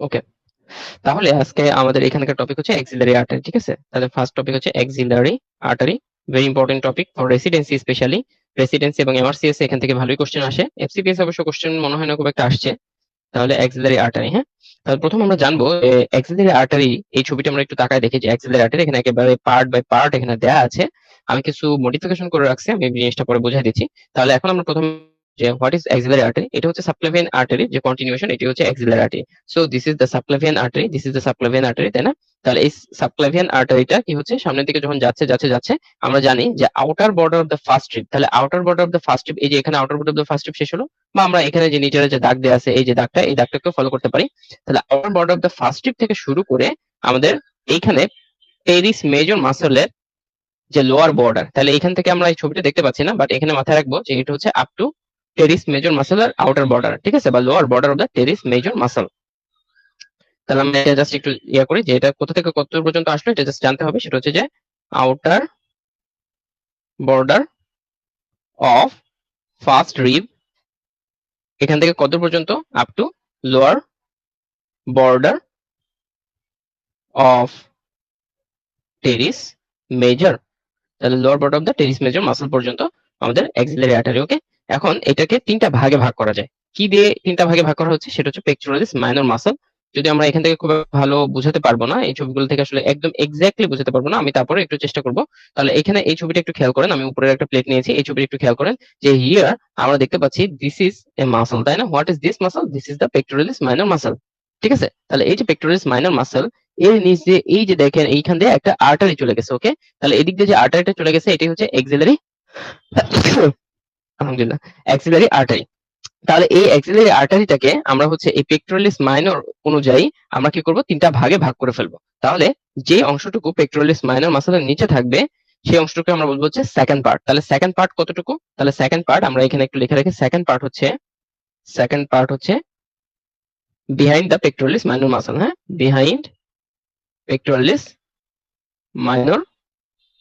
ওকে, তাহলে আজকে আমাদের এখানকার টপিক হচ্ছে অ্যাক্সিলারি আর্টারি। ঠিক আছে, তাহলে ফার্স্ট টপিক হচ্ছে axillary artery, very important topic for residency, specially residency এবং এমআরসিএস এখান থেকে ভালোই কোশ্চেন আসে। এফসিপিএস অবশ্য কোশ্চেন মনে হয় না খুব একটা আসছে। তাহলে অ্যাক্সিলারি আর্টারি, হ্যাঁ, তাহলে প্রথম আমরা জানবো অ্যাক্সিলারি আর্টারি। এই ছবিটা আমরা একটু তাকায় দেখি যে অ্যাক্সিলারি আর্টারি এখানে একেবারে পার্ট বাই পার্ট এখানে দেয়া আছে। আমি কিছু মডিফিকেশন করে রাখছি, আমি জিনিসটা পরে বুঝাই দিচ্ছি। তাহলে এখন আমরা প্রথম যে হোয়াট ইজ অ্যাক্সিলারি আর্টারি, এটা হচ্ছে সাবক্লাভিয়ান আর্টারি যে কন্টিনিউশন, এটি হচ্ছে axillary artery. So this is the subclavian artery, this is the subclavian artery, তাই না? তাহলে এই সাবক্লাভিয়ান আর্টারিটা কি হচ্ছে, সামনের দিকে যখন যাচ্ছে যাচ্ছে যাচ্ছে আমরা জানি যে outer border of the first strip, তাহলে outer border of the first strip, এই যে এখানে outer border of the first strip শেষ হলো, বা আমরা এখানে যে নিচের যে দাগ দেওয়া আছে এই যে দাগটা, এই দাগটাকে ফলো করতে পারি। তাহলে outer border of the first strip থেকে শুরু করে আমাদের এইখানে টেরিস মেজর মাসলের যে লোয়ার বর্ডার, তাহলে এখান থেকে আমরা এই ছবিটা দেখতে পাচ্ছি না, বাট এখানে মাথায় রাখবো যে এটা হচ্ছে আপ টু টেরিস মেজর মাসলের আউটার বর্ডার, ঠিক আছে, বা lower border of the teres major muscle. তাহলে আমরা এটা জাস্ট একটু করি যে এটা কোথা থেকে কত পর্যন্ত আসলো, এটা জাস্ট জানতে হবে। সেটা হচ্ছে যে outer border of first rib, এখান থেকে কত পর্যন্ত, up to lower border of teres major, তাহলে lower border of the teres major muscle পর্যন্ত আমাদের অ্যাক্সিলারি আর্টারি। ওকে, এখন এটাকে তিনটা ভাগে ভাগ করা যায়। কি দিয়ে তিনটা ভাগে ভাগ করা হচ্ছে, সেটা হচ্ছে পেক্টোরালিস মাইনর মাসল। যদি আমরা এখান থেকে খুব ভালো বুঝাতে পারবো না, এই ছবিগুলো থেকে আসলে একদম এক্স্যাক্টলি বুঝাতে পারবো না, আমি তারপরে একটু চেষ্টা করব। তাহলে এখানে এই ছবিটা একটু খেয়াল করেন, আমি উপরের একটা প্লেট নিয়েছি, এই ছবিটা একটু খেয়াল করেন যে হিয়ার আমরা দেখতে পাচ্ছি দিস ইজ এ মাসল, তাই না? What is this muscle? This is the pectoralis minor muscle. ঠিক আছে, তাহলে এই যে পেক্টোরালিস মাইনর মাসল, এর নিচে এই যে দেখেন এইখান দিয়ে একটা আর্টারি চলে গেছে। ওকে, তাহলে এদিক দিয়ে যে আর্টারিটা চলে গেছে এটি হচ্ছে অ্যাক্সিলারি আলহামদুলিল্লাহ, অ্যাক্সিলারি আর্টারি। তাহলে এই অ্যাক্সিলারি আর্টারিটাকে আমরা হচ্ছে এই পেক্টোরালিস মাইনর অনুযায়ী আমরা কি করব, তিনটা ভাগে ভাগ করে ফেলবো। তাহলে যে অংশটুকু পেক্টোরালিস মাইনর মাসলের নিচে থাকবে সেই অংশটুকু আমরা বলবো হচ্ছে সেকেন্ড পার্ট। তাহলে সেকেন্ড পার্ট কতটুকু, তাহলে সেকেন্ড পার্ট আমরা এখানে একটু লিখে রাখি, সেকেন্ড পার্ট হচ্ছে behind the pectoralis minor muscle, হ্যাঁ, বিহাইন্ড পেক্টোরালিস মাইনর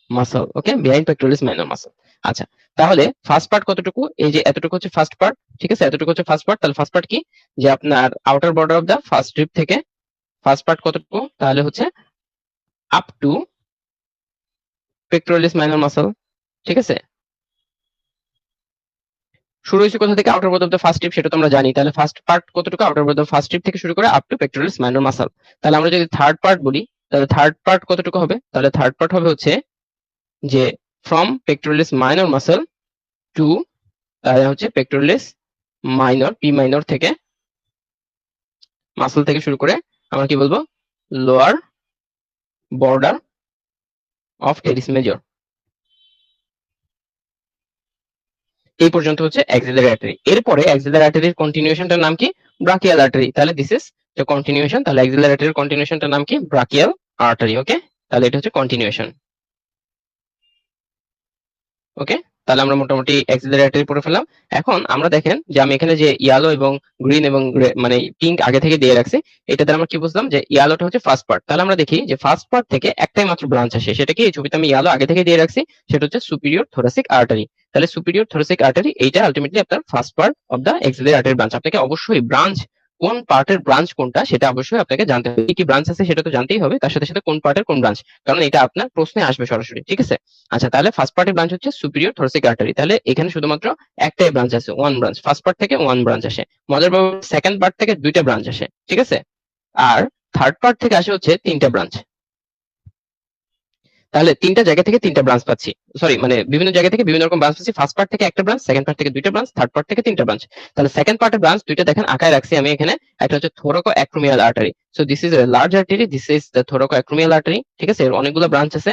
মাসল। ওকে, বিহাইন্ড পেক্টোরালিস মাইনর মাসল। আচ্ছা, তাহলে ফার্স্ট পার্ট কতটুকু, এই যে এতটুকু হচ্ছে ফার্স্ট পার্ট, ঠিক আছে, এতটুকু হচ্ছে ফার্স্ট পার্ট। তাহলে ফার্স্ট পার্ট কি, যে আপনার outer border of the first strip থেকে ফার্স্ট পার্ট কতটুকু, তাহলে হচ্ছে up to pectoralis minor muscle. ঠিক আছে, শুরু হয়েছে কোথা থেকে, outer border of the first strip, সেটা তো আমরা জানি। তাহলে ফার্স্ট পার্ট কতটুকু, outer border of first strip থেকে শুরু করে up to pectoralis minor muscle. তাহলে আমরা যদি থার্ড পার্ট বলি, তাহলে থার্ড পার্ট কতটুকু হবে, তাহলে থার্ড পার্ট হবে হচ্ছে যে from pectoralis minor muscle to, তাহলে হচ্ছে পেক্টোরালিস মাইনর, পি মাইনর থেকে, মাসল থেকে শুরু করে আমরা কি বলবো, lower border of teres major, এই পর্যন্ত হচ্ছে অ্যাক্সিলারি আর্টারি। এরপরে অ্যাক্সিলারি আর্টারির কন্টিনিউশনটার নাম কি, ব্রাকিয়াল আর্টারি। তাহলে দিস ইজ দ্য কন্টিনিউশন, তাহলে অ্যাক্সিলারি আর্টারির কন্টিনিউশনটার নাম কি, ব্রাকিয়াল আর্টারি। ওকে, তাহলে এটা হচ্ছে কন্টিনিউশন। ওকে, তাহলে আমরা মোটামুটি অ্যাক্সিলারি আর্টারি পড়ে ফেললাম। এখন আমরা দেখেন যে আমি এখানে যে ইয়েলো এবং গ্রিন এবং মানে পিঙ্ক আগে থেকে দিয়ে রাখছি, এটাতে আমরা কি বুঝলাম যে ইয়েলোটা হচ্ছে ফার্স্ট পার্ট। তাহলে আমরা দেখি যে ফার্স্ট পার্ট থেকে একটাই মাত্র ব্রাঞ্চ আসে, সেটা কি, এই ছবিতে আমি ইয়েলো আগে থেকে দিয়ে রাখছি, সেটা হচ্ছে সুপিরিয়র থোরাসিক আর্টারি। তাহলে সুপিরিয়র থোরাসিক আর্টারি এইটা আলটিমেটলি আপনার first part of the axillary artery branch. আপনাকে অবশ্যই ব্রাঞ্চ, কোন পার্টের ব্রাঞ্চ কোনটা সেটা অবশ্যই আপনাকে জানতে হবে। কি কি ব্রাঞ্চ আছে সেটা তো জানতেই হবে, তার সাথে সাথে কোন পার্টের কোন ব্রাঞ্চ, কারণ এটা আপনার প্রশ্নে আসবে সরাসরি। ঠিক আছে, আচ্ছা, তাহলে ফার্স্ট পার্টের ব্রাঞ্চ হচ্ছে সুপিরিয়র থোরাসিক আর্টারি। তাহলে এখানে শুধুমাত্র একটাই ব্রাঞ্চ আছে, ওয়ান ব্রাঞ্চ, ফার্স্ট পার্ট থেকে ওয়ান ব্রাঞ্চ আসে। মজার ব্যাপার, সেকেন্ড পার্ট থেকে দুইটা ব্রাঞ্চ আসে। ঠিক আছে, আর থার্ড পার্ট থেকে আসে হচ্ছে তিনটা ব্রাঞ্চ। তাহলে তিনটা জায়গা থেকে তিনটা ব্রাঞ্চ পাচ্ছি, সরি মানে বিভিন্ন জায়গা থেকে বিভিন্ন রকম ব্রাঞ্চ পাচ্ছি। ফার্স্ট পার্ট থেকে একটা ব্রাঞ্চ, সেকেন্ড পার্ট থেকে দুইটা ব্রাঞ্চ, থার্ড পার্ট থেকে তিনটা ব্রাঞ্চ। তাহলে সেকেন্ড পার্টের ব্রাঞ্চ দুইটা দেখেন আঁকায় রাখছি আমি এখানে, একটা হচ্ছে thoraco acromial artery. So this is a large artery, this is the thoraco acromial artery. ঠিক আছে, এর অনেকগুলো ব্রাঞ্চ আছে,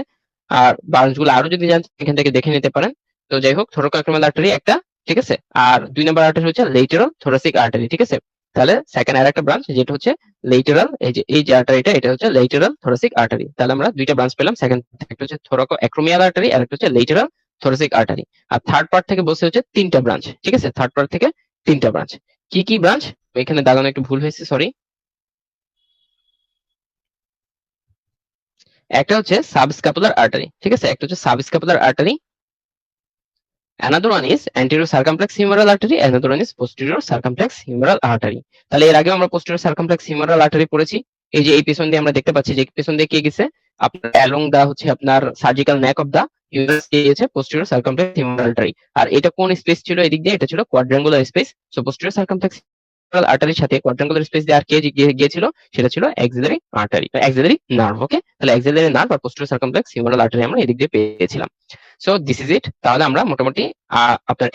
আর ব্রাঞ্চগুলো আরো যদি জানেন এখান থেকে দেখে নিতে পারেন। তো যাই হোক, থোরাকো অ্যাক্রোমিয়াল আর্টারি একটা, ঠিক আছে, আর দুই নম্বর আর্টারি হচ্ছে লেটারাল থোরাসিক আর্টারি। ঠিক আছে, তাহলে সেকেন্ড আর একটা ব্রাঞ্চ যেটা হচ্ছে লেটারাল, এই যে আর্টারিটা, এটা হচ্ছে লেটারাল থোরাসিক আর্টারি। তাহলে আমরা দুইটা ব্রাঞ্চ পেলাম, সেকেন্ড একটা হচ্ছে থোরাকো অ্যাক্রোমিয়াল আর্টারি আর একটা হচ্ছে লেটারাল থোরাসিক আর্টারি। আর থার্ড পার্ট থেকে বলছে হচ্ছে তিনটা ব্রাঞ্চ। ঠিক আছে, থার্ড পার্ট থেকে তিনটা ব্রাঞ্চ। কি কি ব্রাঞ্চ, এখানে দাগানো একটু ভুল হয়েছে, সরি। একটা হচ্ছে সাবস্ক্যাপুলার আর্টারি, ঠিক আছে, একটা হচ্ছে subscapular artery, another one is anterior circumflex humeral artery, another one is posterior circumflex humeral artery. তাহলে এর আগে আমরা posterior circumflex humeral artery পড়েছি। এই যে এই পেছন দিয়ে আমরা দেখতে পাচ্ছি যে পেছন দিয়ে কে গেছে আপনার along the হচ্ছে আপনার surgical neck of the humerus কে গেছে posterior circumflex humeral artery। আর এটা কোন স্পেস ছিল এদিক দিয়ে? এটা ছিল quadrangular space। So posterior circumflex humeral artery সাথে quadrangular space দিয়ে আর কে গিয়েছিল? সেটা ছিল axillary artery, axillary nerve। ওকে, তাহলে axillary nerve আর posterior circumflex humeral artery আমরা এদিক দিয়ে পেয়েছিলাম। So this is it. তাহলে আমরা মোটামুটি আপনার